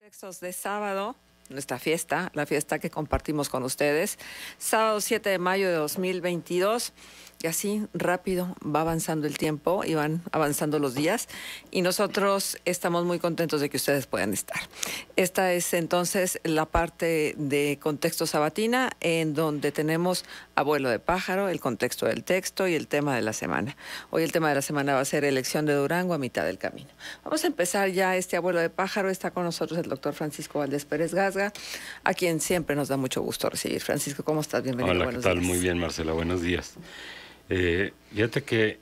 Textos de sábado, nuestra fiesta, la fiesta que compartimos con ustedes, sábado 7 de mayo de 2022, y así rápido va avanzando el tiempo y van avanzando los días, y nosotros estamos muy contentos de que ustedes puedan estar. Esta es entonces la parte de contexto sabatina, en donde tenemos abuelo de pájaro, el contexto del texto y el tema de la semana. Hoy el tema de la semana va a ser elección de Durango a mitad del camino. Vamos a empezar ya este abuelo de pájaro. Está con nosotros el doctor Francisco Valdés Pérez Gasga, a quien siempre nos da mucho gusto recibir. Francisco, ¿cómo estás? Bienvenido. Hola, ¿qué buenos tal? días. Muy bien, Marcela, buenos días. Fíjate que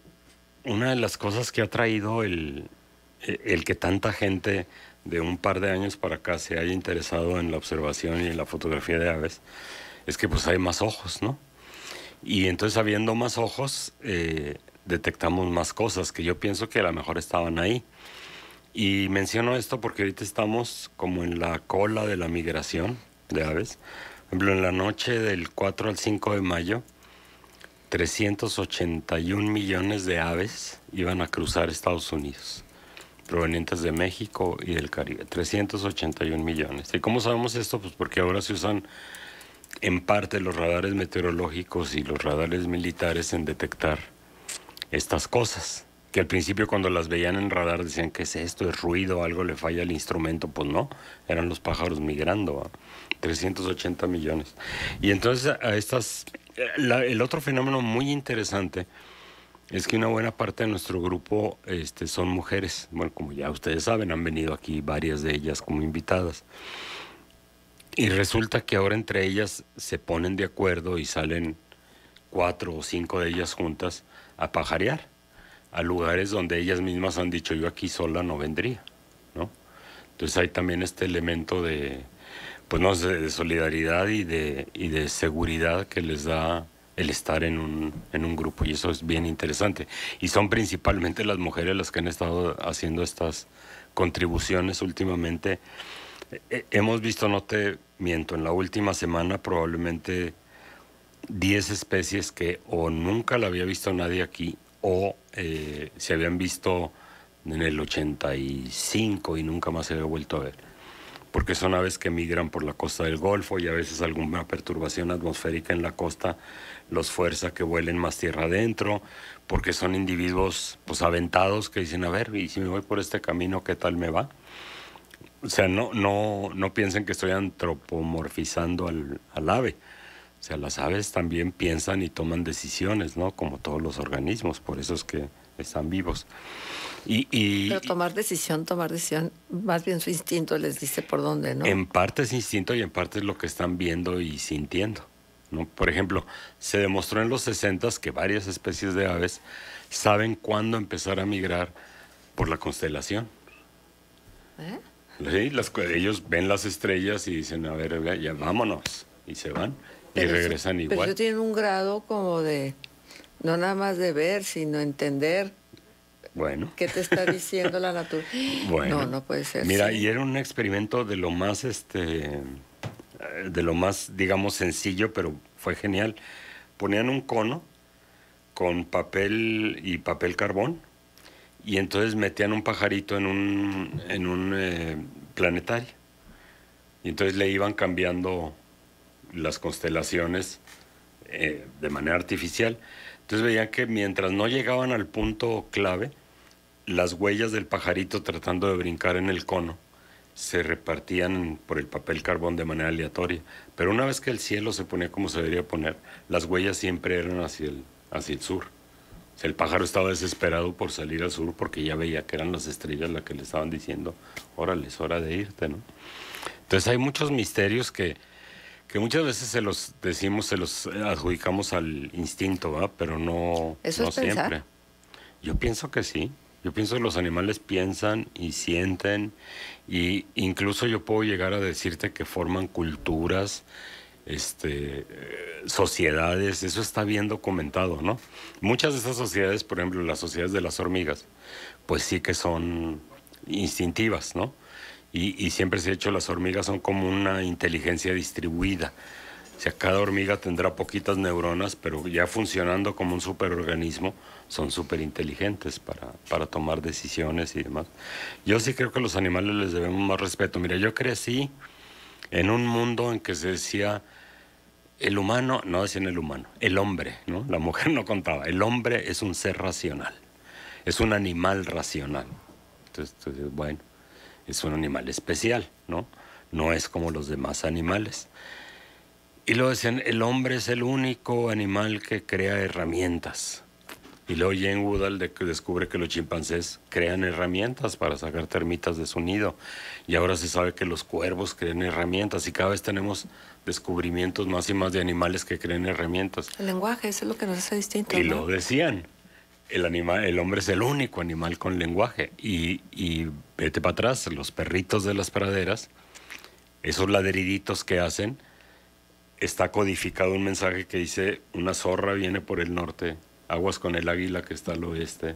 una de las cosas que ha traído el que tanta gente de un par de años para acá se haya interesado en la observación y en la fotografía de aves es que pues hay más ojos, ¿no? Y entonces, habiendo más ojos, detectamos más cosas que yo pienso que a lo mejor estaban ahí. Y menciono esto porque ahorita estamos como en la cola de la migración de aves. Por ejemplo, en la noche del 4 al 5 de mayo, 381 millones de aves iban a cruzar Estados Unidos, provenientes de México y del Caribe. 381 millones. ¿Y cómo sabemos esto? Pues porque ahora se usan en parte los radares meteorológicos y los radares militares en detectar estas cosas. Que al principio, cuando las veían en radar, decían: ¿qué es esto? ¿Es ruido? ¿Algo le falla al instrumento? Pues no, eran los pájaros migrando, ¿va? 380 millones. Y entonces a estas... el otro fenómeno muy interesante es que una buena parte de nuestro grupo son mujeres. Bueno, como ya ustedes saben, han venido aquí varias de ellas como invitadas. Y resulta que ahora entre ellas se ponen de acuerdo y salen 4 o 5 de ellas juntas a pajarear a lugares donde ellas mismas han dicho: yo aquí sola no vendría, ¿no? Entonces hay también este elemento de, pues no sé, de solidaridad y de seguridad que les da el estar en un grupo, y eso es bien interesante. Y son principalmente las mujeres las que han estado haciendo estas contribuciones últimamente. Hemos visto, no te miento, en la última semana probablemente 10 especies que o nunca la había visto nadie aquí, o se habían visto en el 85 y nunca más se había vuelto a ver. Porque son aves que migran por la costa del Golfo, y a veces alguna perturbación atmosférica en la costa los fuerza a que vuelen más tierra adentro, porque son individuos pues aventados que dicen: a ver, y si me voy por este camino, ¿qué tal me va? O sea, no piensen que estoy antropomorfizando al ave. O sea, las aves también piensan y toman decisiones, ¿no? Como todos los organismos, por eso es que están vivos. Pero tomar decisión, más bien su instinto les dice por dónde, ¿no? En parte es instinto y en parte es lo que están viendo y sintiendo, ¿no? Por ejemplo, se demostró en los 60s que varias especies de aves saben cuándo empezar a migrar por la constelación. ¿Eh? Sí, ellos ven las estrellas y dicen: a ver, ya vámonos, y se van. Pero y regresan igual. Pero ellos tienen un grado como de, no nada más de ver, sino entender. Bueno. ¿Qué te está diciendo la naturaleza? Bueno. No puede ser. Mira, sí. Y era un experimento de lo más, digamos, sencillo, pero fue genial. Ponían un cono con papel y papel carbón, y entonces metían un pajarito en un planetario. Y entonces le iban cambiando las constelaciones de manera artificial. Entonces veían que mientras no llegaban al punto clave, las huellas del pajarito tratando de brincar en el cono se repartían por el papel carbón de manera aleatoria. Pero una vez que el cielo se ponía como se debería poner, las huellas siempre eran hacia el sur. O sea, el pájaro estaba desesperado por salir al sur porque ya veía que eran las estrellas las que le estaban diciendo: órale, es hora de irte, ¿no? Entonces hay muchos misterios que muchas veces se los adjudicamos al instinto, ¿verdad? Pero no, ¿Eso no es siempre. pensar? Yo pienso que sí. Yo pienso que los animales piensan y sienten, y incluso yo puedo llegar a decirte que forman culturas, sociedades. Eso está bien documentado, ¿no? Muchas de esas sociedades, por ejemplo, las sociedades de las hormigas, pues sí que son instintivas, ¿no? Y siempre se ha dicho, las hormigas son como una inteligencia distribuida. O sea, cada hormiga tendrá poquitas neuronas, pero ya funcionando como un superorganismo, son súper inteligentes para tomar decisiones y demás. Yo sí creo que a los animales les debemos más respeto. Mira, yo crecí en un mundo en que se decía el humano, no decían el humano, el hombre, ¿no? La mujer no contaba. El hombre es un ser racional, es un animal racional. Entonces, bueno, es un animal especial, ¿no? No es como los demás animales. Y luego decían, el hombre es el único animal que crea herramientas. Y luego Jane Goodall descubre que los chimpancés crean herramientas para sacar termitas de su nido. Y ahora se sabe que los cuervos crean herramientas. Y cada vez tenemos descubrimientos más y más de animales que crean herramientas. El lenguaje, eso es lo que nos hace distintos, Y ¿no? lo decían. El hombre es el único animal con lenguaje. Y vete para atrás, los perritos de las praderas, esos ladriditos que hacen, está codificado un mensaje que dice, una zorra viene por el norte, aguas con el águila que está al oeste.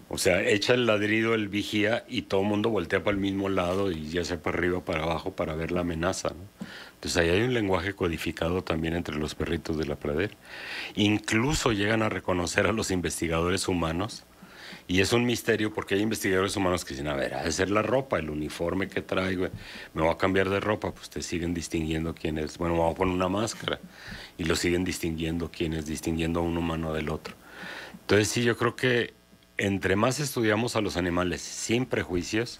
O sea, echa el ladrido el vigía y todo el mundo voltea para el mismo lado y ya sea para arriba o para abajo para ver la amenaza, ¿no? Entonces ahí hay un lenguaje codificado también entre los perritos de la pradera. Incluso llegan a reconocer a los investigadores humanos. Y es un misterio porque hay investigadores humanos que dicen, a ver, ha de ser la ropa, el uniforme que traigo, me voy a cambiar de ropa, pues te siguen distinguiendo quién es. Bueno, me voy a poner una máscara y lo siguen distinguiendo quién es, distinguiendo a un humano del otro. Entonces sí, yo creo que entre más estudiamos a los animales sin prejuicios,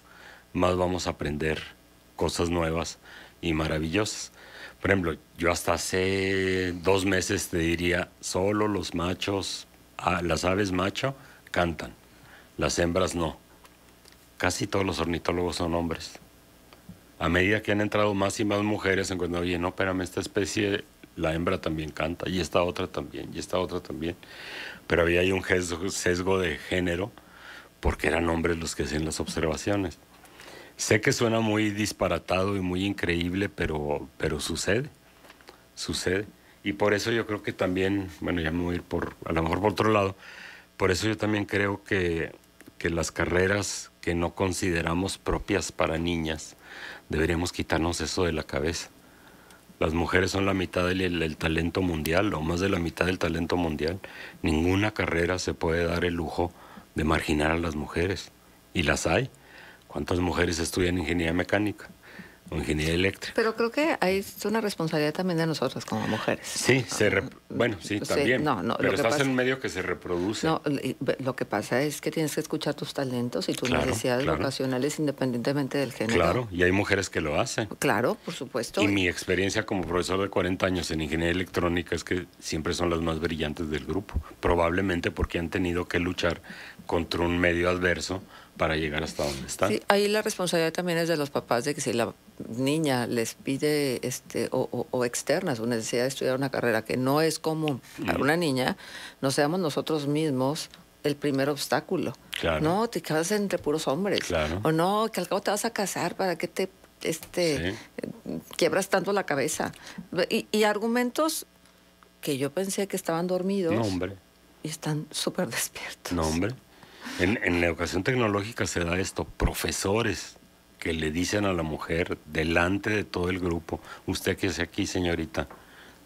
más vamos a aprender cosas nuevas y maravillosas. Por ejemplo, yo hasta hace 2 meses te diría, solo los machos, las aves macho, cantan. Las hembras no. Casi todos los ornitólogos son hombres. A medida que han entrado más y más mujeres, encuentran, oye, no, espérame, esta especie, la hembra también canta, y esta otra también, y esta otra también. Pero había ahí un sesgo de género, porque eran hombres los que hacían las observaciones. Sé que suena muy disparatado y muy increíble, pero sucede. Y por eso yo creo que también, bueno, ya me voy a ir a lo mejor por otro lado, por eso yo también creo que las carreras que no consideramos propias para niñas, deberíamos quitarnos eso de la cabeza. Las mujeres son la mitad del talento mundial, o más de la mitad del talento mundial. Ninguna carrera se puede dar el lujo de marginar a las mujeres. Y las hay. ¿Cuántas mujeres estudian ingeniería mecánica o ingeniería eléctrica? Pero creo que hay una responsabilidad también de nosotras como mujeres. Sí, bueno, sí, también. Pero estás en un medio que se reproduce. No, lo que pasa es que tienes que escuchar tus talentos y tus necesidades vocacionales independientemente del género. Claro, y hay mujeres que lo hacen. Claro, por supuesto. Y mi experiencia como profesor de 40 años en ingeniería electrónica es que siempre son las más brillantes del grupo. Probablemente porque han tenido que luchar contra un medio adverso para llegar hasta donde están. Sí, ahí la responsabilidad también es de los papás, de que si la niña les pide o externa su necesidad de estudiar una carrera que no es común para una niña, no seamos nosotros mismos el primer obstáculo. Claro. No, te casas entre puros hombres. Claro. O no, que al cabo te vas a casar, ¿para qué te quiebras tanto la cabeza? Y argumentos que yo pensé que estaban dormidos. No, hombre. Y están súper despiertos. No, hombre. En la educación tecnológica se da esto, profesores que le dicen a la mujer delante de todo el grupo, usted qué hace aquí, señorita,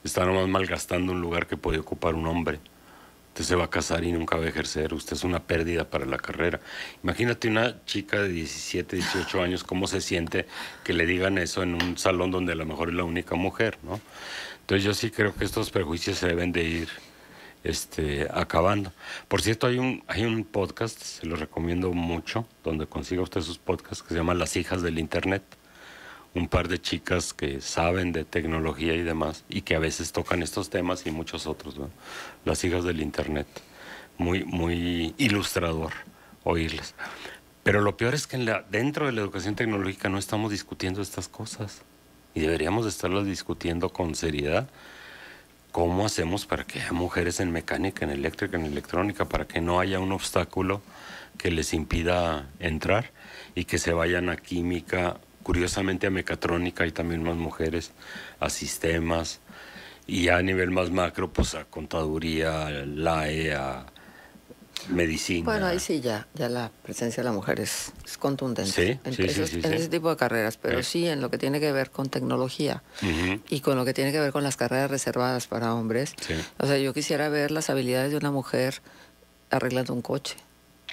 está nomás malgastando un lugar que puede ocupar un hombre, usted se va a casar y nunca va a ejercer, usted es una pérdida para la carrera. Imagínate una chica de 17, 18 años, cómo se siente que le digan eso en un salón donde a lo mejor es la única mujer, ¿no? Entonces yo sí creo que estos prejuicios se deben de ir acabando. Por cierto, hay un podcast, se lo recomiendo mucho, donde consiga usted sus podcasts, que se llama Las Hijas del Internet. Un par de chicas que saben de tecnología y demás, y que a veces tocan estos temas y muchos otros, ¿no? Las Hijas del Internet. Muy, muy ilustrador oírlas. Pero lo peor es que dentro de la educación tecnológica no estamos discutiendo estas cosas. Y deberíamos de estarlas discutiendo con seriedad. ¿Cómo hacemos para que haya mujeres en mecánica, en eléctrica, en electrónica, para que no haya un obstáculo que les impida entrar y que se vayan a química? Curiosamente a mecatrónica hay también más mujeres, a sistemas, y a nivel más macro, pues a contaduría, a LAE, medicina. Bueno, ahí sí ya la presencia de la mujer es contundente Sí, en, sí, sí, sí, en sí. ese tipo de carreras, pero sí en lo que tiene que ver con tecnología y con lo que tiene que ver con las carreras reservadas para hombres. Sí. O sea, yo quisiera ver las habilidades de una mujer arreglando un coche,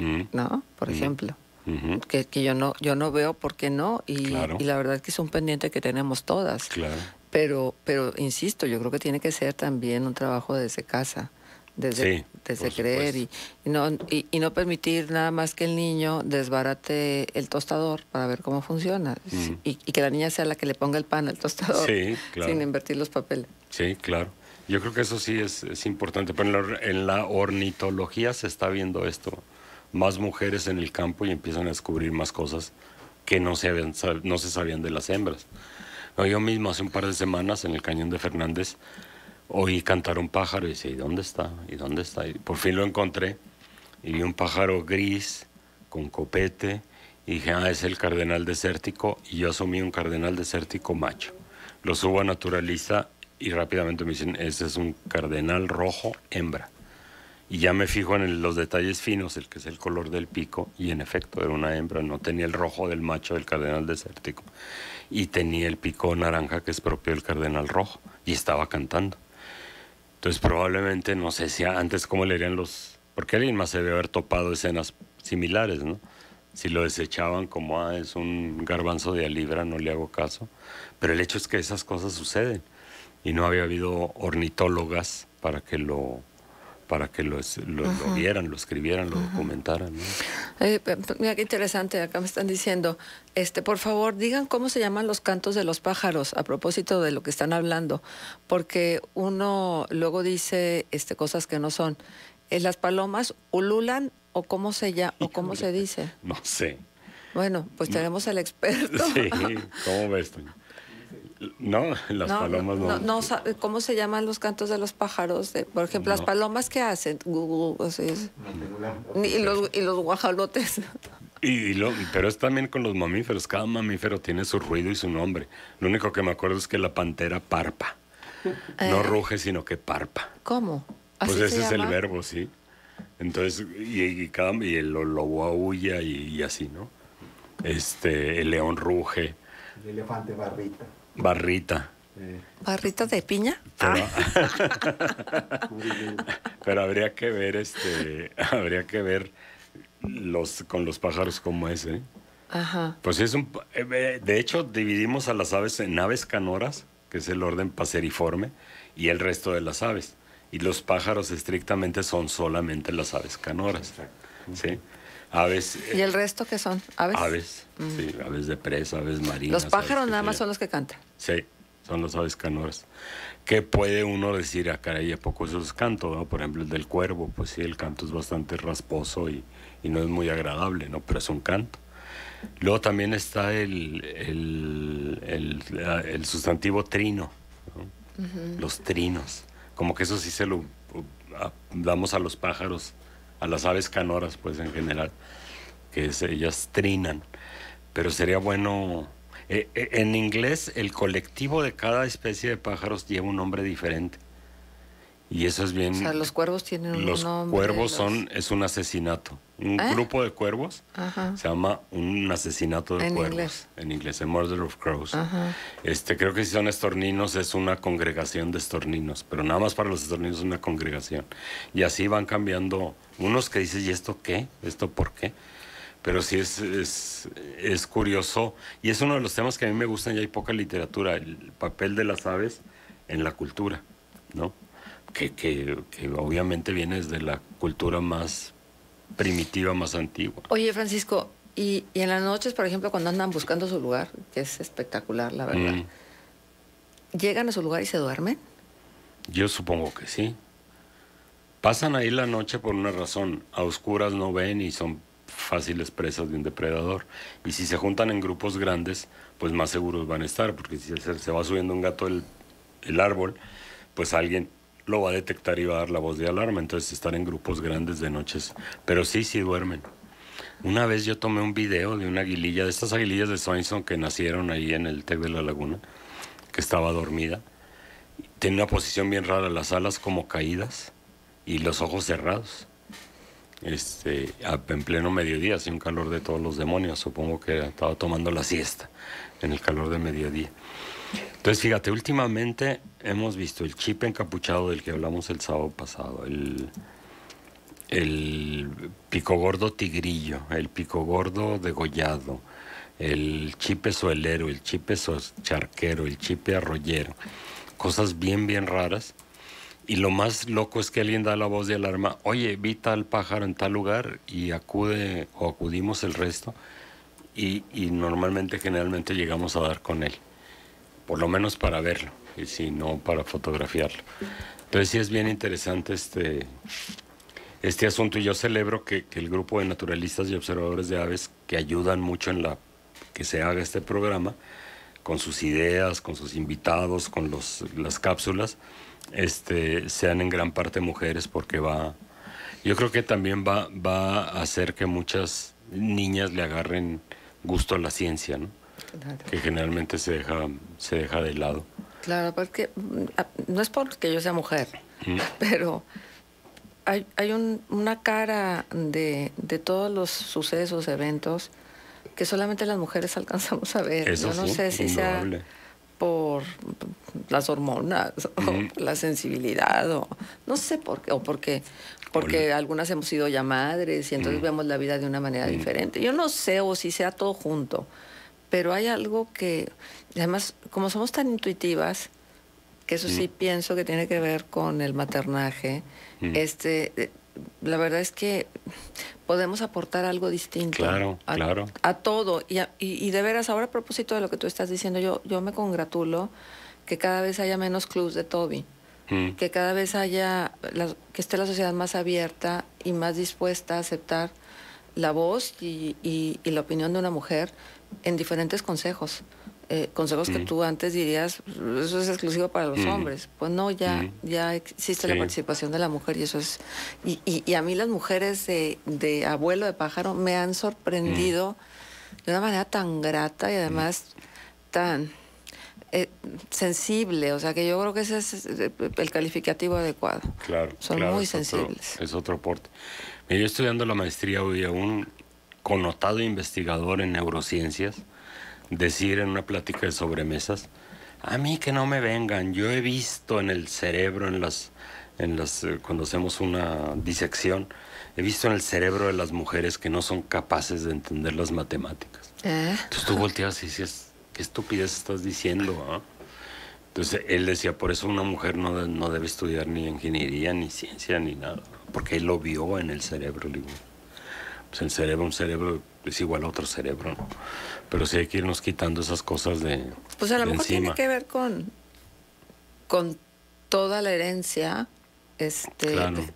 Ujú, ¿no? Por ujú, ejemplo. ujú. Que yo no veo por qué no, Claro, y la verdad es que es un pendiente que tenemos todas. claro. Pero insisto, yo creo que tiene que ser también un trabajo desde casa, Sí, desde por creer supuesto. y no permitir nada más que el niño desbarate el tostador para ver cómo funciona Mm. y que la niña sea la que le ponga el pan al tostador Sí, sin claro. invertir los papeles. Sí, claro. Yo creo que eso sí es importante. Pero en la ornitología se está viendo esto. Más mujeres en el campo y empiezan a descubrir más cosas que no se sabían de las hembras. No, yo mismo hace un par de semanas en el Cañón de Fernández oí cantar un pájaro y decía, ¿y dónde está? ¿Y dónde está? Y por fin lo encontré y vi un pájaro gris con copete y dije, es el cardenal desértico, y yo asumí un cardenal desértico macho. Lo subo a Naturalista y rápidamente me dicen, ese es un cardenal rojo hembra. Y ya me fijo en los detalles finos, el que es el color del pico, y en efecto era una hembra, no tenía el rojo del macho del cardenal desértico, y tenía el pico naranja que es propio del cardenal rojo, y estaba cantando. Entonces probablemente, no sé si antes cómo le harían porque alguien más se debe haber topado escenas similares, ¿no? Si lo desechaban como, es un garbanzo de a libra, no le hago caso. Pero el hecho es que esas cosas suceden, y no había habido ornitólogas para que lo vieran, lo escribieran, lo documentaran, ¿no? Mira qué interesante, acá me están diciendo, por favor, digan cómo se llaman los cantos de los pájaros a propósito de lo que están hablando, porque uno luego dice cosas que no son. ¿Las palomas ululan o cómo o cómo se dice? No sé. Bueno, pues tenemos al experto. Sí, ¿cómo ves, Toño? No, las palomas no. ¿Cómo se llaman los cantos de los pájaros? Por ejemplo, las palomas, ¿qué hacen? Y los guajalotes. Pero es también con los mamíferos. Cada mamífero tiene su ruido y su nombre. Lo único que me acuerdo es que la pantera parpa. No ruge, sino que parpa. ¿Cómo? Pues ¿Así ese se es el llama? verbo, sí. Entonces, y el lobo aúlla y así, ¿no? El león ruge. El elefante barrita. Barrita. ¿Barrita de piña? Pero, pero habría que ver, con los pájaros como ese. Ajá. Pues de hecho, dividimos a las aves en aves canoras, que es el orden paseriforme, y el resto de las aves. Y los pájaros estrictamente son solamente las aves canoras. ¿Sí? Aves. ¿Y el resto qué son? ¿Aves? Aves, sí, aves de presa, aves marinas. Los pájaros aves nada más son los que cantan. Sí, son las aves canoras. ¿Qué puede uno decir? Caray, ¿a poco eso es canto? ¿No? Por ejemplo, el del cuervo, pues sí, el canto es bastante rasposo y no es muy agradable, ¿no? Pero es un canto. Luego también está el sustantivo trino, ¿no? Los trinos. Como que eso sí se lo damos a los pájaros, a las aves canoras, pues en general, que ellas trinan. Pero sería bueno. En inglés, el colectivo de cada especie de pájaros lleva un nombre diferente. Y eso es bien. O sea, los cuervos tienen un nombre. Los cuervos es un asesinato. Un grupo de cuervos se llama un asesinato de cuervos. Inglés. En inglés, a murder of crows. Ajá. Creo que si son estorninos es una congregación de estorninos, pero nada más para los estorninos es una congregación. Y así van cambiando. Unos que dicen, ¿y esto qué? ¿Esto por qué? Pero sí es curioso. Y es uno de los temas que a mí me gustan, y hay poca literatura, el papel de las aves en la cultura, ¿no? Que obviamente viene desde la cultura más primitiva, más antigua. Oye, Francisco, y en las noches, por ejemplo, cuando andan buscando su lugar, que es espectacular, la verdad, ¿llegan a su lugar y se duermen? Yo supongo que sí. Pasan ahí la noche por una razón. A oscuras no ven y son fáciles presas de un depredador. Y si se juntan en grupos grandes, pues más seguros van a estar, porque si se va subiendo un gato el árbol, pues alguien lo va a detectar y va a dar la voz de alarma. Entonces estar en grupos grandes de noches. Pero sí duermen. Una vez yo tomé un video de una aguililla, de estas aguilillas de Swainson que nacieron ahí en el TEC de la Laguna, que estaba dormida. Tiene una posición bien rara, las alas como caídas y los ojos cerrados. en pleno mediodía, hacía un calor de todos los demonios, supongo que estaba tomando la siesta en el calor de mediodía. Entonces, fíjate, últimamente hemos visto el chipe encapuchado del que hablamos el sábado pasado, el pico gordo tigrillo, el pico gordo degollado, el chipe suelero, el chipe charquero, el chipe arroyero, cosas bien, bien raras. Y lo más loco es que alguien da la voz de alarma, oye, vi tal pájaro en tal lugar, y acudimos el resto, y generalmente llegamos a dar con él, por lo menos para verlo, y si no, para fotografiarlo. Entonces sí es bien interesante este asunto, y yo celebro que el grupo de naturalistas y observadores de aves que ayudan mucho en que se haga este programa, con sus ideas, con sus invitados, con las cápsulas, sean en gran parte mujeres, porque yo creo que también va a hacer que muchas niñas le agarren gusto a la ciencia, ¿no? Claro. Que generalmente se deja de lado. Claro, porque no es porque yo sea mujer, pero hay una cara de todos los sucesos, eventos, que solamente las mujeres alcanzamos a ver. Eso yo no sí, sé si indudable. sea por las hormonas o la sensibilidad, o no sé por qué, o porque algunas hemos sido ya madres y entonces vemos la vida de una manera diferente. Yo no sé, o si sea todo junto, pero hay algo que, además, como somos tan intuitivas, que eso sí pienso que tiene que ver con el maternaje, la verdad es que podemos aportar algo distinto a todo. Y de veras, ahora a propósito de lo que tú estás diciendo, yo me congratulo que cada vez haya menos clubs de Toby, que cada vez que esté la sociedad más abierta y más dispuesta a aceptar la voz y la opinión de una mujer en diferentes consejos. Consejos que tú antes dirías, eso es exclusivo para los hombres. Pues no, ya existe la participación de la mujer, y eso es... Y a mí las mujeres de Abuelo de Pájaro me han sorprendido de una manera tan grata y además tan sensible. O sea, que yo creo que ese es el calificativo adecuado. Claro. Son muy sensibles. Es otro aporte. Yo estudiando la maestría hoy a un connotado investigador en neurociencias decir en una plática de sobremesas, a mí que no me vengan, yo he visto en el cerebro, cuando hacemos una disección, he visto en el cerebro de las mujeres que no son capaces de entender las matemáticas. Entonces tú volteas y dices, ¿qué estupidez estás diciendo? ¿Ah? Entonces él decía, por eso una mujer no debe estudiar ni ingeniería, ni ciencia, ni nada, porque él lo vio en el cerebro. Digo, pues un cerebro es igual a otro cerebro, ¿no? Pero sí hay que irnos quitando esas cosas de Pues a lo de mejor encima. tiene que ver con toda la herencia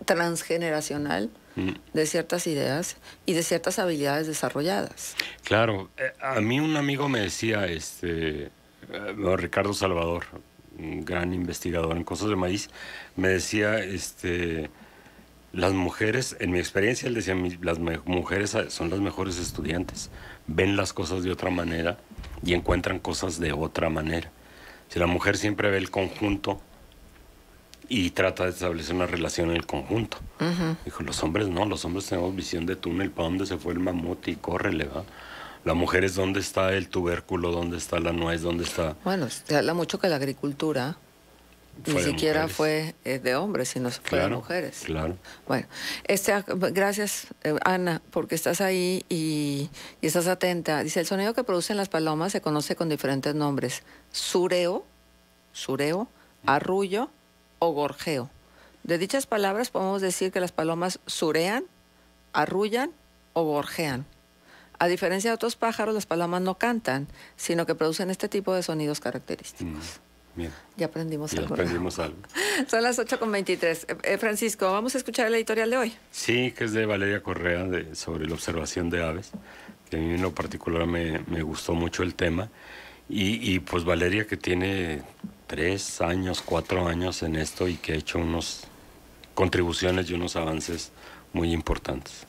transgeneracional de ciertas ideas y de ciertas habilidades desarrolladas. Claro, a mí un amigo me decía, Ricardo Salvador, un gran investigador en cosas de maíz, me decía, las mujeres, en mi experiencia, él decía, las mujeres son las mejores estudiantes, ven las cosas de otra manera y encuentran cosas de otra manera. Si la mujer siempre ve el conjunto y trata de establecer una relación en el conjunto. Dijo, los hombres no, los hombres tenemos visión de túnel, para dónde se fue el mamut y córrele, ¿va? La mujer es dónde está el tubérculo, dónde está la nuez, dónde está... Bueno, se habla mucho que la agricultura ni siquiera fue de hombres, sino fue de mujeres. Claro. Bueno, gracias, Ana, porque estás ahí y estás atenta. Dice, el sonido que producen las palomas se conoce con diferentes nombres. Sureo, arrullo o gorjeo. De dichas palabras podemos decir que las palomas surean, arrullan o gorjean. A diferencia de otros pájaros, las palomas no cantan, sino que producen este tipo de sonidos característicos. Bien. Ya aprendimos algo. Son las 8:23. Francisco, ¿vamos a escuchar el editorial de hoy? Sí, que es de Valeria Correa, sobre la observación de aves, que a mí en lo particular me gustó mucho el tema. Y pues Valeria, que tiene 3 años, 4 años en esto y que ha hecho unas contribuciones y unos avances muy importantes.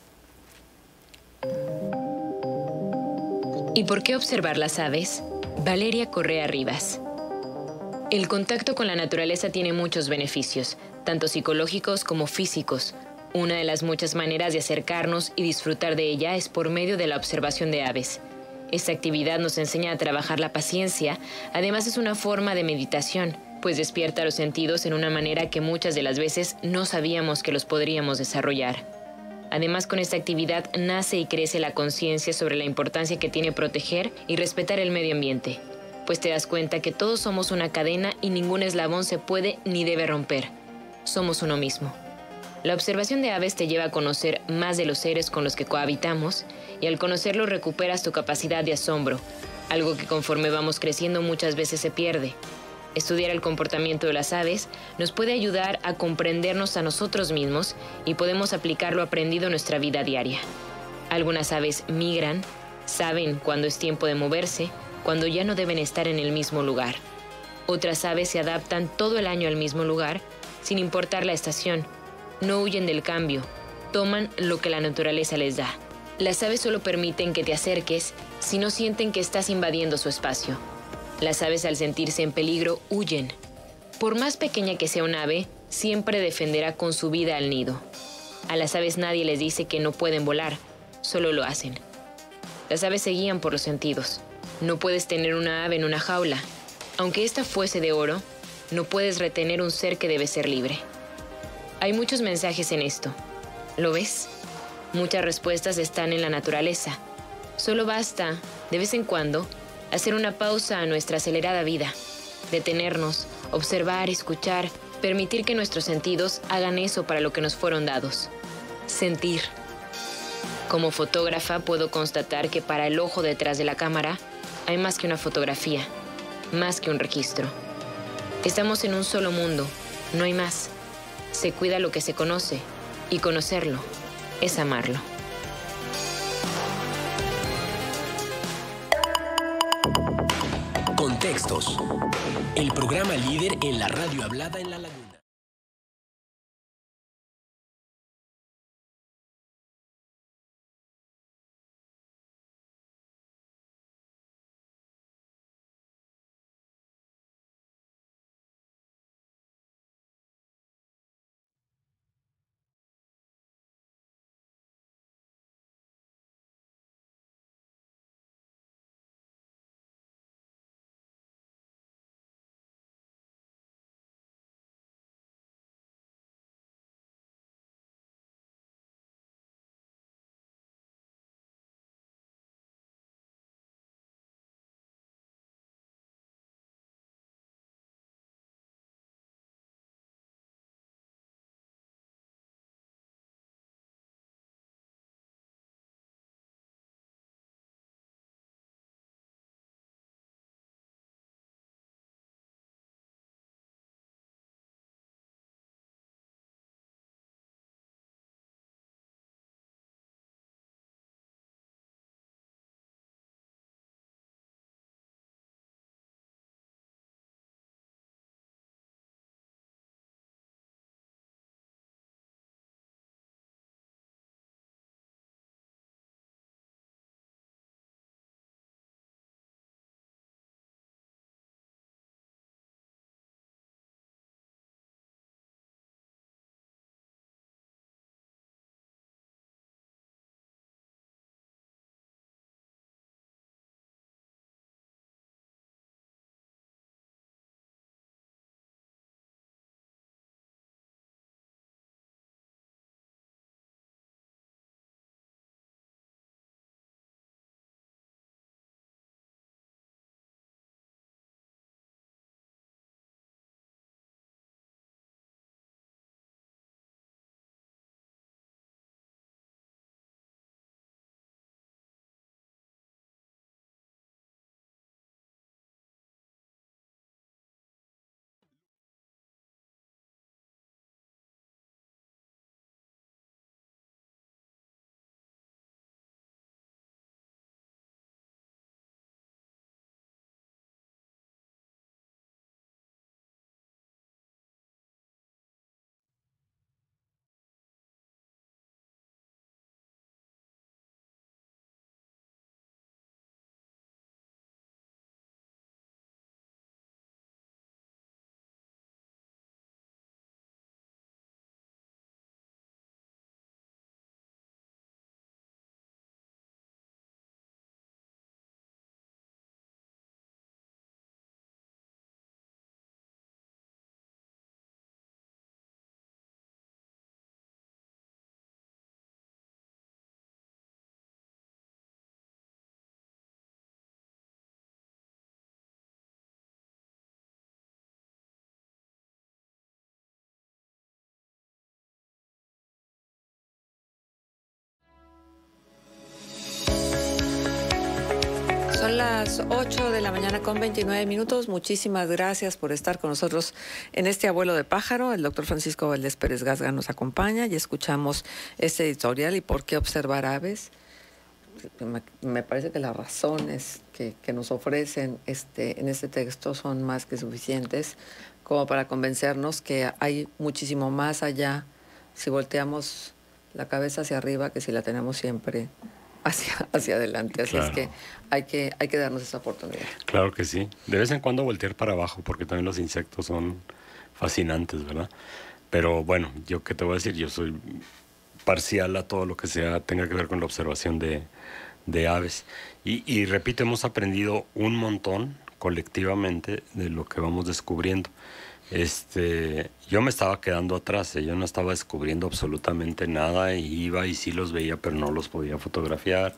¿Y por qué observar las aves? Valeria Correa Rivas. El contacto con la naturaleza tiene muchos beneficios, tanto psicológicos como físicos. Una de las muchas maneras de acercarnos y disfrutar de ella es por medio de la observación de aves. Esta actividad nos enseña a trabajar la paciencia, además es una forma de meditación, pues despierta los sentidos en una manera que muchas de las veces no sabíamos que los podríamos desarrollar. Además, con esta actividad nace y crece la conciencia sobre la importancia que tiene proteger y respetar el medio ambiente, pues te das cuenta que todos somos una cadena y ningún eslabón se puede ni debe romper. Somos uno mismo. La observación de aves te lleva a conocer más de los seres con los que cohabitamos y al conocerlo recuperas tu capacidad de asombro, algo que conforme vamos creciendo muchas veces se pierde. Estudiar el comportamiento de las aves nos puede ayudar a comprendernos a nosotros mismos y podemos aplicar lo aprendido en nuestra vida diaria. Algunas aves migran, saben cuándo es tiempo de moverse, cuando ya no deben estar en el mismo lugar. Otras aves se adaptan todo el año al mismo lugar, sin importar la estación. No huyen del cambio, toman lo que la naturaleza les da. Las aves solo permiten que te acerques si no sienten que estás invadiendo su espacio. Las aves al sentirse en peligro huyen. Por más pequeña que sea un ave, siempre defenderá con su vida al nido. A las aves nadie les dice que no pueden volar, solo lo hacen. Las aves se guían por los sentidos. No puedes tener una ave en una jaula. Aunque ésta fuese de oro, no puedes retener un ser que debe ser libre. Hay muchos mensajes en esto. ¿Lo ves? Muchas respuestas están en la naturaleza. Solo basta, de vez en cuando, hacer una pausa a nuestra acelerada vida. Detenernos, observar, escuchar, permitir que nuestros sentidos hagan eso para lo que nos fueron dados. Sentir. Como fotógrafa puedo constatar que para el ojo detrás de la cámara hay más que una fotografía, más que un registro. Estamos en un solo mundo, no hay más. Se cuida lo que se conoce, y conocerlo es amarlo. Contextos. El programa líder en la radio hablada en La Laguna. Son las 8 de la mañana con 29 minutos. Muchísimas gracias por estar con nosotros en este abuelo de pájaro. El doctor Francisco Valdés Pérez Gasga nos acompaña y escuchamos este editorial y por qué observar aves. Me parece que las razones que nos ofrecen en este texto son más que suficientes como para convencernos que hay muchísimo más allá si volteamos la cabeza hacia arriba que si la tenemos siempre hacia adelante. Así Claro. es que hay que darnos esa oportunidad. Claro que sí. De vez en cuando voltear para abajo, porque también los insectos son fascinantes, ¿verdad? Pero bueno, yo qué te voy a decir, yo soy parcial a todo lo que tenga que ver con la observación de aves. Y repito, hemos aprendido un montón colectivamente de lo que vamos descubriendo. Yo me estaba quedando atrás, yo no estaba descubriendo absolutamente nada, y iba y sí los veía, pero no los podía fotografiar.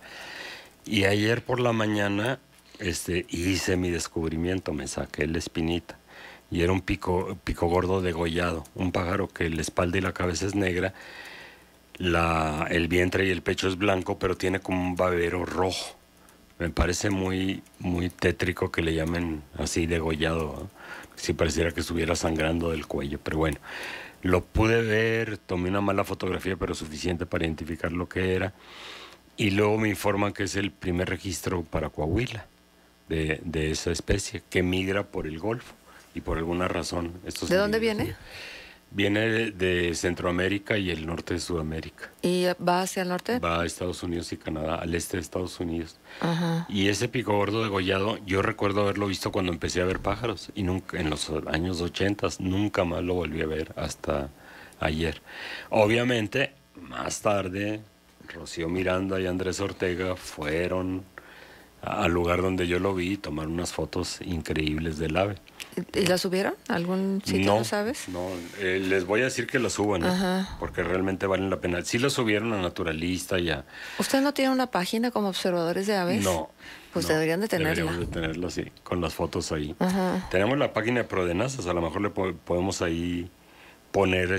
Y ayer por la mañana hice mi descubrimiento, me saqué la espinita. Y era un pico gordo degollado, un pájaro que la espalda y la cabeza es negra, el vientre y el pecho es blanco, pero tiene como un babero rojo. Me parece muy, muy tétrico que le llamen así degollado, ¿no? Si pareciera que estuviera sangrando del cuello, pero bueno, lo pude ver, tomé una mala fotografía, pero suficiente para identificar lo que era. Y luego me informan que es el primer registro para Coahuila de esa especie, que migra por el Golfo. Y por alguna razón... ¿De dónde viene? Viene de Centroamérica y el norte de Sudamérica. ¿Y va hacia el norte? Va a Estados Unidos y Canadá, al este de Estados Unidos. Ajá. Y ese pico gordo degollado, yo recuerdo haberlo visto cuando empecé a ver pájaros. Y nunca, en los años 80, nunca más lo volví a ver hasta ayer. Obviamente, más tarde, Rocío Miranda y Andrés Ortega fueron al lugar donde yo lo vi y tomaron unas fotos increíbles del ave. ¿Y la subieron? ¿Algún sitio, no sabes? No, les voy a decir que la suban, Ajá. porque realmente valen la pena. Sí lo subieron a Naturalista y a... ¿Usted no tiene una página como observadores de aves? No. Pues no, deberían de tenerla. Deberíamos de tenerla, sí, con las fotos ahí. Ajá. Tenemos la página de Prodenazas, a lo mejor le podemos ahí poner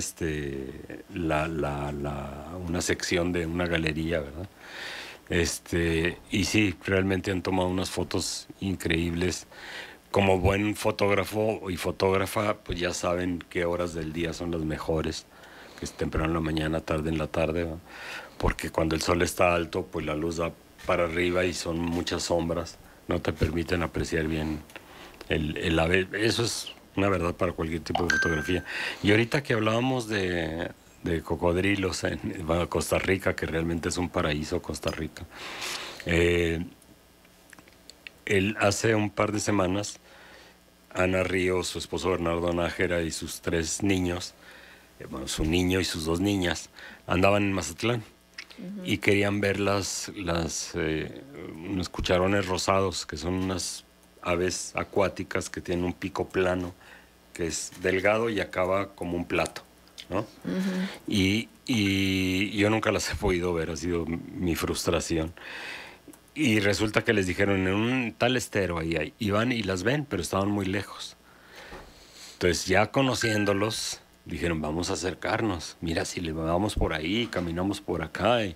una sección de una galería, ¿verdad? Y sí, realmente han tomado unas fotos increíbles. Como buen fotógrafo y fotógrafa, pues ya saben qué horas del día son las mejores, que es temprano en la mañana, tarde en la tarde, ¿no? Porque cuando el sol está alto, pues la luz da para arriba y son muchas sombras, no te permiten apreciar bien el ave. Eso es una verdad para cualquier tipo de fotografía. Y ahorita que hablábamos de cocodrilos en Costa Rica, que realmente es un paraíso Costa Rica, hace un par de semanas, Ana Ríos, su esposo Bernardo Nájera y sus 3 niños, su niño y sus 2 niñas, andaban en Mazatlán y querían ver unos cucharones rosados, que son unas aves acuáticas que tienen un pico plano, que es delgado y acaba como un plato, ¿no? Y yo nunca las he podido ver, ha sido mi frustración. Y resulta que les dijeron, en un tal estero ahí, iban y las ven, pero estaban muy lejos. Entonces, ya conociéndolos, dijeron, vamos a acercarnos. Mira, si le vamos por ahí, caminamos por acá. Y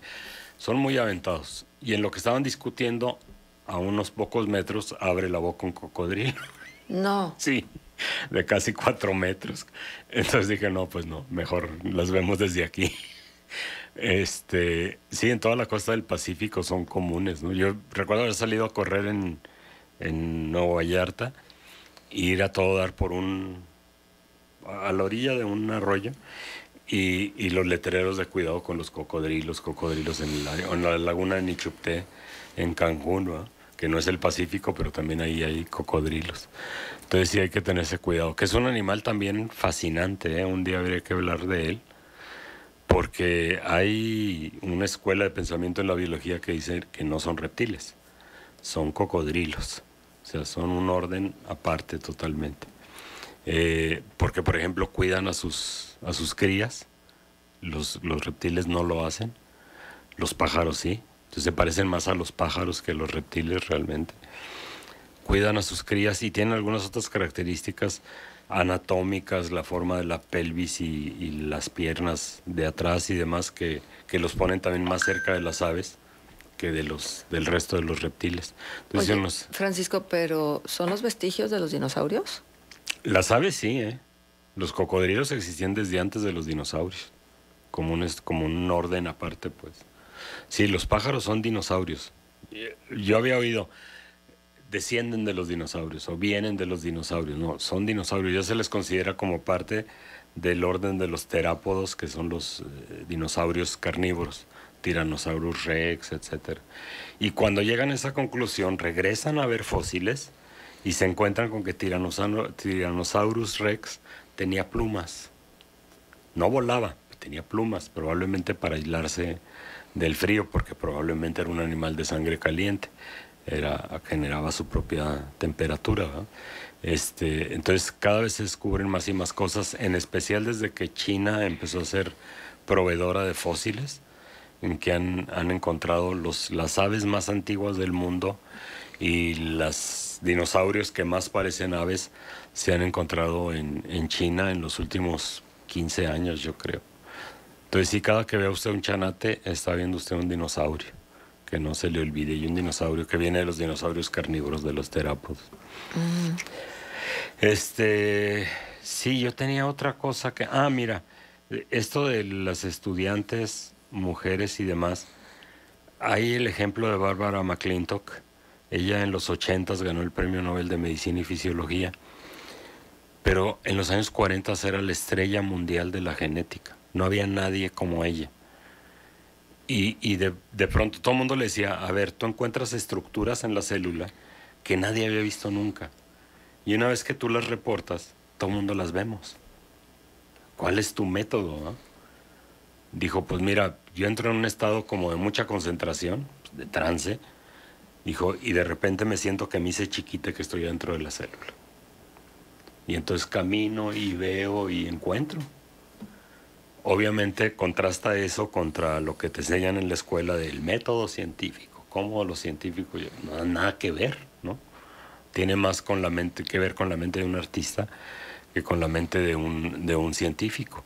son muy aventados. Y en lo que estaban discutiendo, a unos pocos metros, abre la boca un cocodrilo. No. Sí, de casi 4 metros. Entonces dije, no, pues no, mejor las vemos desde aquí. Sí, en toda la costa del Pacífico son comunes, ¿no? Yo recuerdo haber salido a correr en Nuevo Vallarta e ir a todo dar a la orilla de un arroyo y los letreros de cuidado con los cocodrilos en la laguna de Nichupté en Cancún, ¿no? Que no es el Pacífico, pero también ahí hay cocodrilos. Entonces sí hay que tener ese cuidado, que es un animal también fascinante, ¿eh? Un día habría que hablar de él, porque hay una escuela de pensamiento en la biología que dice que no son reptiles, son cocodrilos. O sea, son un orden aparte totalmente. Porque, por ejemplo, cuidan a sus crías. Los reptiles no lo hacen. Los pájaros sí. Entonces se parecen más a los pájaros que a los reptiles realmente. Cuidan a sus crías y tienen algunas otras características anatómicas, la forma de la pelvis y las piernas de atrás y demás que los ponen también más cerca de las aves que del resto de los reptiles. Entonces, Oye, Francisco, pero ¿son los vestigios de los dinosaurios? las aves sí, ¿eh? Los cocodrilos existían desde antes de los dinosaurios, como un orden aparte, pues. Sí, los pájaros son dinosaurios. Yo había oído, descienden de los dinosaurios o vienen de los dinosaurios. No, son dinosaurios. Ya se les considera como parte del orden de los terápodos, que son los dinosaurios carnívoros, Tyrannosaurus rex, etc. Y cuando llegan a esa conclusión, regresan a ver fósiles y se encuentran con que Tyrannosaurus rex tenía plumas. No volaba, tenía plumas, probablemente para aislarse del frío, porque probablemente era un animal de sangre caliente, generaba su propia temperatura, ¿verdad? Entonces cada vez se descubren más y más cosas, en especial desde que China empezó a ser proveedora de fósiles, en que han encontrado las aves más antiguas del mundo y los dinosaurios que más parecen aves se han encontrado en China en los últimos 15 años, yo creo. Entonces, sí, cada que vea usted un chanate, está viendo usted un dinosaurio, que no se le olvide, y un dinosaurio que viene de los dinosaurios carnívoros, de los terápodos. Sí, yo tenía otra cosa que... mira, esto de las estudiantes, mujeres y demás, hay el ejemplo de Barbara McClintock. Ella en los 80s ganó el Premio Nobel de Medicina y Fisiología, pero en los años 40 era la estrella mundial de la genética. No había nadie como ella. Y de pronto todo el mundo le decía, a ver, tú encuentras estructuras en la célula que nadie había visto nunca. Y una vez que tú las reportas, todo el mundo las vemos. ¿Cuál es tu método, no? Dijo, pues mira, yo entro en un estado como de mucha concentración, de trance. Dijo, y de repente me siento que me hice chiquita, que estoy dentro de la célula. Y entonces camino y veo y encuentro. Obviamente contrasta eso contra lo que te enseñan en la escuela del método científico. Cómo los científicos no dan nada que ver, ¿no? Tiene más que ver con la mente de un artista que con la mente de un científico.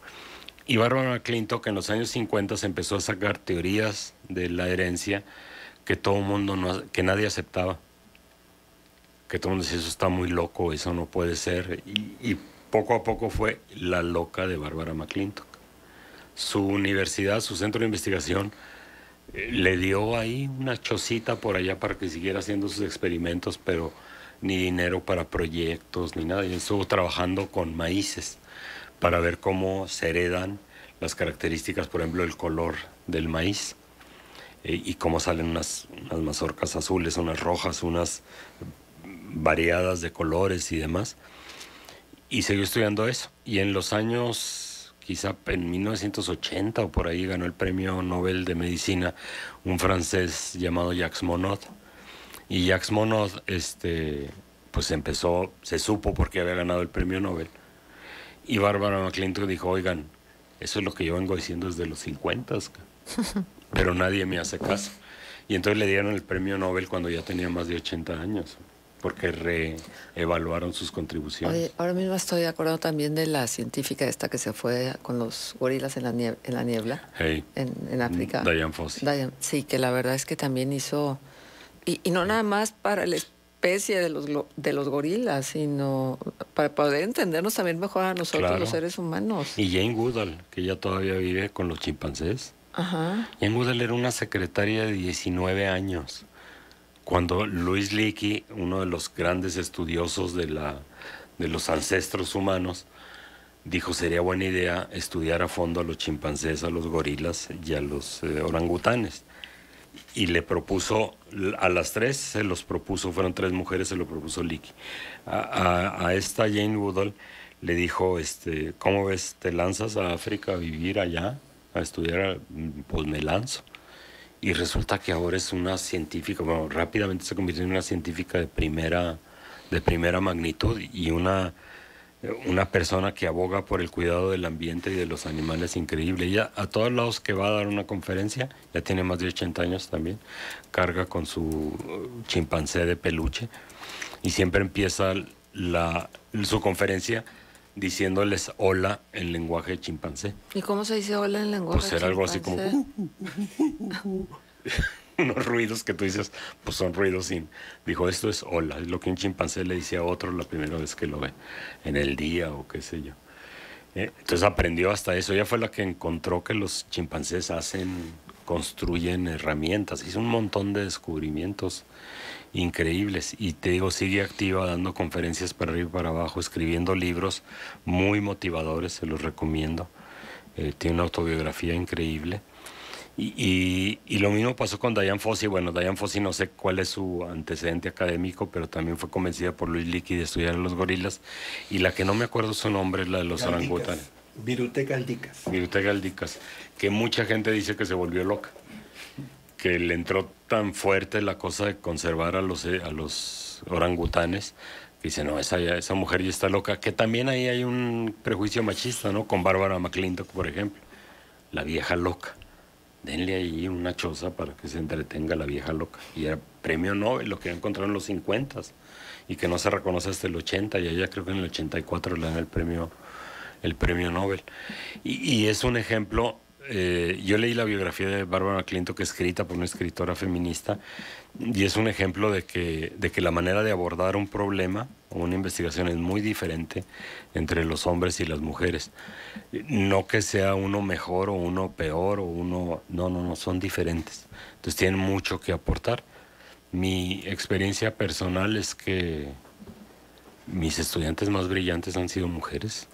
Y Barbara McClintock en los años 50 se empezó a sacar teorías de la herencia que todo el mundo, que nadie aceptaba. Que todo el mundo decía, eso está muy loco, eso no puede ser. Y poco a poco fue la loca de Barbara McClintock. Su universidad, su centro de investigación, le dio ahí una chocita por allá para que siguiera haciendo sus experimentos, pero ni dinero para proyectos, ni nada. Y estuvo trabajando con maíces para ver cómo se heredan las características, por ejemplo, el color del maíz. Y cómo salen unas mazorcas azules, unas rojas, unas variadas de colores y demás. Y siguió estudiando eso. Y en los años, quizá en 1980 o por ahí, ganó el Premio Nobel de Medicina un francés llamado Jacques Monod. Y Jacques Monod, pues se supo porque había ganado el Premio Nobel. Y Barbara McClintock dijo, oigan, eso es lo que yo vengo diciendo desde los 50s, pero nadie me hace caso. Y entonces le dieron el Premio Nobel cuando ya tenía más de 80 años, porque reevaluaron sus contribuciones. Oye, ahora mismo estoy de acuerdo también de la científica esta que se fue con los gorilas en la niebla, hey, en África. Diane Fossey. Sí, que la verdad es que también hizo, y no nada más para la especie de los gorilas, sino para poder entendernos también mejor a nosotros, claro, los seres humanos. Y Jane Goodall, que ella todavía vive con los chimpancés. Ajá. Jane Goodall era una secretaria de 19 años. Cuando Louis Leakey, uno de los grandes estudiosos de los ancestros humanos, dijo sería buena idea estudiar a fondo a los chimpancés, a los gorilas y a los orangutanes. Y le propuso, a las tres se los propuso, fueron tres mujeres, se lo propuso Leakey. A esta Jane Goodall le dijo, ¿cómo ves? ¿Te lanzas a África a vivir allá, a estudiar? Pues me lanzo. Y resulta que ahora es una científica, bueno, rápidamente se convirtió en una científica de primera magnitud y una persona que aboga por el cuidado del ambiente y de los animales increíble. Ella, a todos lados que va a dar una conferencia, ya tiene más de 80 años también, carga con su chimpancé de peluche y siempre empieza su conferencia diciéndoles hola en lenguaje chimpancé. ¿Y cómo se dice hola en lenguaje chimpancé? Pues era algo así como... unos ruidos que tú dices, pues son ruidos sin... Dijo, esto es hola, es lo que un chimpancé le dice a otro la primera vez que lo ve, en el día o qué sé yo. Entonces aprendió hasta eso. Ella fue la que encontró que los chimpancés construyen herramientas. Hizo un montón de descubrimientos increíbles. Y te digo, sigue activa dando conferencias para arriba y para abajo, escribiendo libros muy motivadores, se los recomiendo. Tiene una autobiografía increíble. Y lo mismo pasó con Dian Fossey. Bueno, Dian Fossey no sé cuál es su antecedente académico, pero también fue convencida por Luis Leakey de estudiar a los gorilas. Y la que no me acuerdo su nombre es la de los orangutanes. Virute Galdicas. Virute Galdicas, que mucha gente dice que se volvió loca. Que le entró tan fuerte la cosa de conservar a los orangutanes, que dice, no, esa mujer ya está loca. Que también ahí hay un prejuicio machista, ¿no? Con Bárbara McClintock, por ejemplo. La vieja loca. Denle ahí una choza para que se entretenga la vieja loca. Y era premio Nobel, lo que encontraron en los 50 y que no se reconoce hasta el 80, y ella creo que en el 84 le dan el premio Nobel. Y es un ejemplo, yo leí la biografía de Bárbara McClintock, escrita por una escritora feminista, y es un ejemplo de que la manera de abordar un problema o una investigación es muy diferente entre los hombres y las mujeres. No que sea uno mejor o uno peor o uno... No, son diferentes. Entonces tienen mucho que aportar. Mi experiencia personal es que mis estudiantes más brillantes han sido mujeres,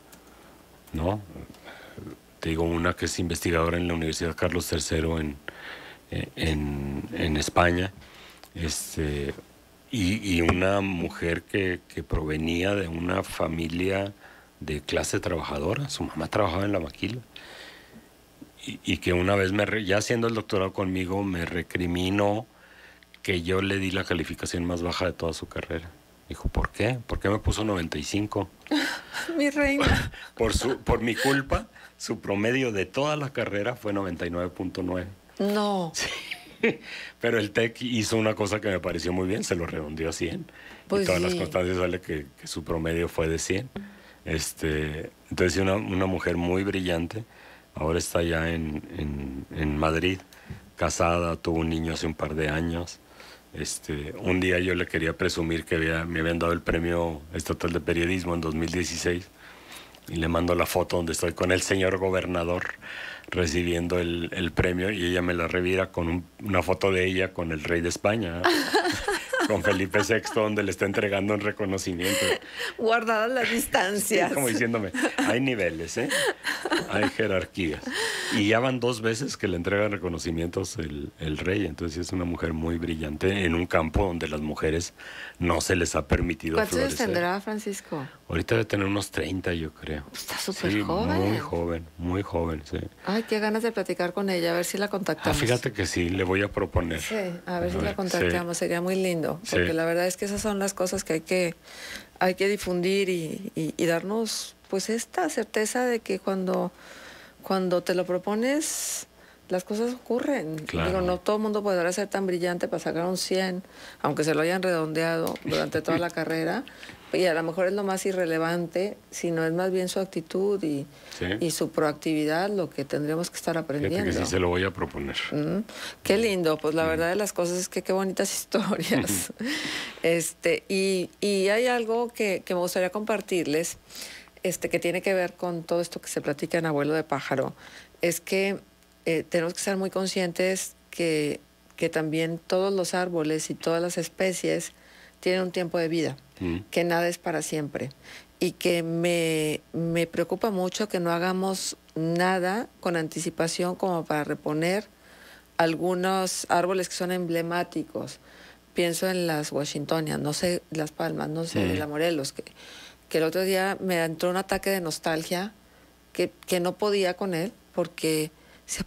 ¿no? Te digo, una que es investigadora en la Universidad Carlos III en España, y una mujer que provenía de una familia de clase trabajadora. Su mamá trabajaba en la maquila, y que una vez, ya haciendo el doctorado conmigo, me recriminó que yo le di la calificación más baja de toda su carrera. Dijo, ¿por qué? ¿Por qué me puso 95? Mi reina. Por mi culpa, su promedio de toda la carrera fue 99.9. No. Sí. Pero el TEC hizo una cosa que me pareció muy bien, se lo redondeó a 100. Pues y todas sí. las constancias sale que su promedio fue de 100. Entonces una mujer muy brillante, ahora está ya en Madrid, casada, tuvo un niño hace un par de años. Un día yo le quería presumir que me habían dado el premio estatal de periodismo en 2016, y le mando la foto donde estoy con el señor gobernador recibiendo el premio, y ella me la revira con una foto de ella con el rey de España, con Felipe VI, donde le está entregando un reconocimiento. Guardadas las distancias. Sí, como diciéndome, hay niveles, hay jerarquías. Y ya van 2 veces que le entregan reconocimientos el rey. Entonces es una mujer muy brillante en un campo donde las mujeres no se les ha permitido ¿Cuántos años florecer. tendrá, Francisco? Ahorita debe tener unos 30, yo creo. Está súper Sí, joven. muy joven, sí. Ay, qué ganas de platicar con ella, a ver si la contactamos. Fíjate que sí, le voy a proponer. Sí, a ver si la contactamos, sería muy lindo, Sí. porque la verdad es que esas son las cosas que hay que difundir y darnos pues esta certeza de que cuando te lo propones, las cosas ocurren. Claro. Digo, no todo el mundo podrá ser tan brillante para sacar un 100, aunque se lo hayan redondeado durante toda la carrera, y a lo mejor es lo más irrelevante, sino es más bien su actitud y su proactividad lo que tendremos que estar aprendiendo. Fíjate que sí se lo voy a proponer. Qué lindo, pues la verdad de las cosas es que qué bonitas historias. Y hay algo que me gustaría compartirles, que tiene que ver con todo esto que se platica en Abuelo de Pájaro, es que tenemos que estar muy conscientes que también todos los árboles y todas las especies tienen un tiempo de vida, que nada es para siempre. Y que me preocupa mucho que no hagamos nada con anticipación como para reponer algunos árboles que son emblemáticos. Pienso en las washingtonias, no sé, las palmas, no sé, la Morelos, que el otro día me entró un ataque de nostalgia que no podía con él, porque, o sea,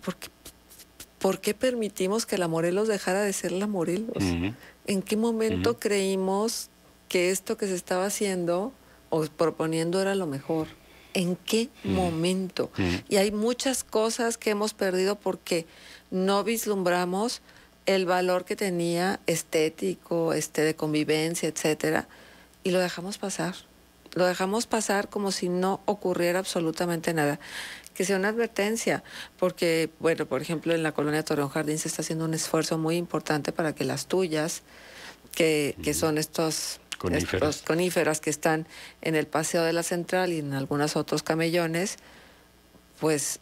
¿por qué permitimos que la Morelos dejara de ser la Morelos? ¿En qué momento creímos que esto que se estaba haciendo o proponiendo era lo mejor? ¿En qué momento? Y hay muchas cosas que hemos perdido porque no vislumbramos el valor que tenía estético, de convivencia, etcétera, y lo dejamos pasar. Lo dejamos pasar como si no ocurriera absolutamente nada. Que sea una advertencia, porque, bueno, por ejemplo, en la colonia Torreón Jardín se está haciendo un esfuerzo muy importante para que las tuyas, que son estos coníferas que están en el Paseo de la Central y en algunos otros camellones, pues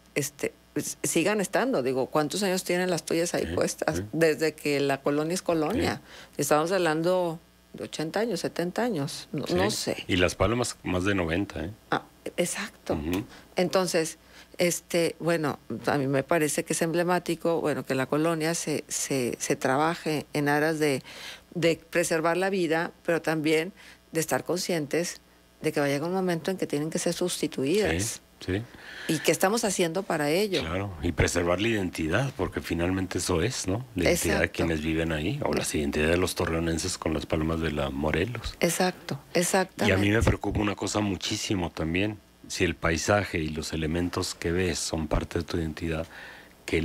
sigan estando. Digo, ¿cuántos años tienen las tuyas ahí puestas? Desde que la colonia es colonia. Estamos hablando de 80 años, 70 años, no sé. Y las palmas más de 90, ¿eh? Exacto. Entonces, bueno, a mí me parece que es emblemático, bueno, que la colonia se trabaje en aras de preservar la vida, pero también de estar conscientes de que va a llegar un momento en que tienen que ser sustituidas. Sí. ¿Y qué estamos haciendo para ello? Claro, y preservar la identidad, porque finalmente eso es, ¿no? La identidad de quienes viven ahí, o la identidad de los torreonenses con las palmas de la Morelos. Exacto, exactamente. Y a mí me preocupa una cosa muchísimo también. Si el paisaje y los elementos que ves son parte de tu identidad, ¿qué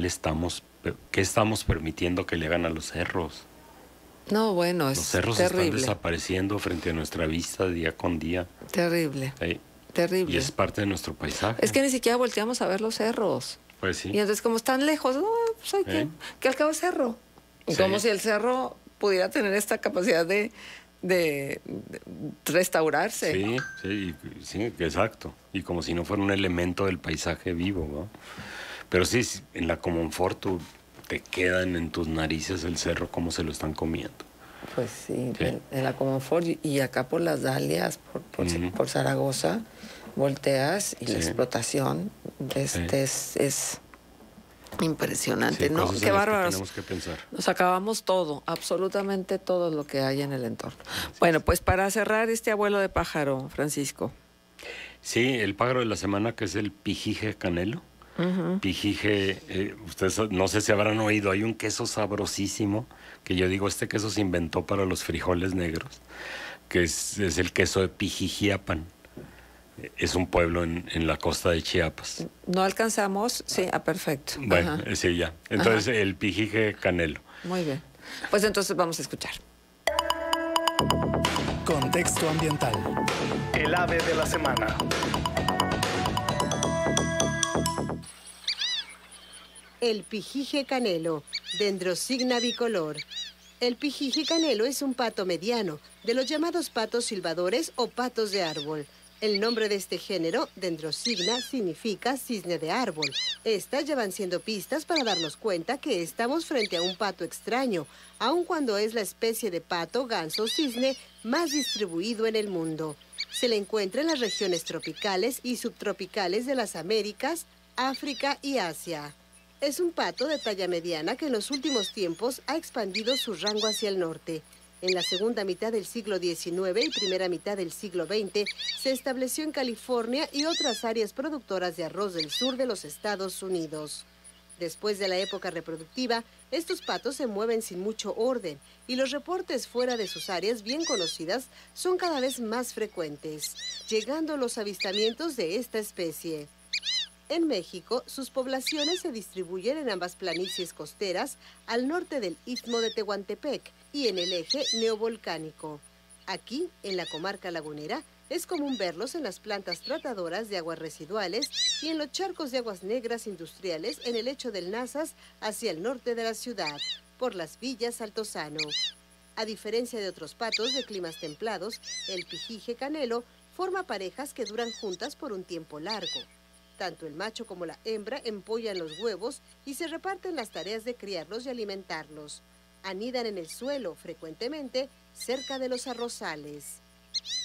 estamos permitiendo que le hagan a los cerros? No, bueno, los cerros terrible. Están desapareciendo frente a nuestra vista día con día. Terrible. Sí. Terrible. Y es parte de nuestro paisaje. Es que ni siquiera volteamos a ver los cerros. Pues sí. Y entonces, como están lejos, no, pues hay que al cabo es cerro. Y como si el cerro pudiera tener esta capacidad de restaurarse. Sí, exacto. Y como si no fuera un elemento del paisaje vivo, ¿no? Pero sí, en la Comonfort te quedan en tus narices el cerro, cómo se lo están comiendo. Pues sí, en la Comonfort y acá por las Dalias, por Zaragoza, volteas y la explotación es impresionante, ¿no? Qué bárbaros. Tenemos que pensar. Nos acabamos todo, absolutamente todo lo que hay en el entorno. Bueno, pues para cerrar este abuelo de pájaro, Francisco. Sí, el pájaro de la semana, que es el pijije canelo. Pijije, ustedes no sé si habrán oído, hay un queso sabrosísimo que yo digo, este queso se inventó para los frijoles negros, que es el queso de Pijijiapan. Es un pueblo en la costa de Chiapas. No alcanzamos, sí, perfecto. Bueno, sí, ya. Entonces, el pijije canelo. Muy bien. Pues entonces vamos a escuchar. Contexto ambiental. El ave de la semana. El pijije canelo, Dendrosigna bicolor. El pijije canelo es un pato mediano, de los llamados patos silbadores o patos de árbol. El nombre de este género, Dendrosigna, significa cisne de árbol. Estas ya van siendo pistas para darnos cuenta que estamos frente a un pato extraño, aun cuando es la especie de pato, ganso o cisne más distribuido en el mundo. Se le encuentra en las regiones tropicales y subtropicales de las Américas, África y Asia. Es un pato de talla mediana que en los últimos tiempos ha expandido su rango hacia el norte. En la segunda mitad del siglo XIX y primera mitad del siglo XX se estableció en California y otras áreas productoras de arroz del sur de los Estados Unidos. Después de la época reproductiva, estos patos se mueven sin mucho orden y los reportes fuera de sus áreas bien conocidas son cada vez más frecuentes, llegando los avistamientos de esta especie. En México, sus poblaciones se distribuyen en ambas planicies costeras al norte del Istmo de Tehuantepec y en el eje neovolcánico. Aquí, en la comarca lagunera, es común verlos en las plantas tratadoras de aguas residuales y en los charcos de aguas negras industriales en el lecho del Nazas hacia el norte de la ciudad, por las villas Altozano. A diferencia de otros patos de climas templados, el pijije canelo forma parejas que duran juntas por un tiempo largo. Tanto el macho como la hembra empollan los huevos y se reparten las tareas de criarlos y alimentarlos. Anidan en el suelo, frecuentemente cerca de los arrozales.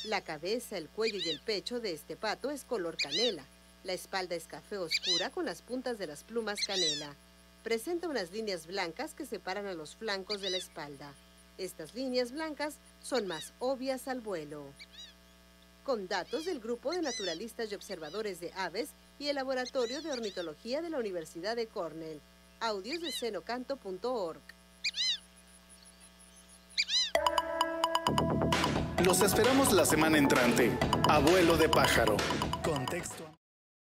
La cabeza, el cuello y el pecho de este pato es color canela. La espalda es café oscura con las puntas de las plumas canela. Presenta unas líneas blancas que separan a los flancos de la espalda. Estas líneas blancas son más obvias al vuelo. Con datos del Grupo de Naturalistas y Observadores de Aves y el Laboratorio de Ornitología de la Universidad de Cornell. Audios de cenocanto.org. Los esperamos la semana entrante. Abuelo de pájaro. Contexto.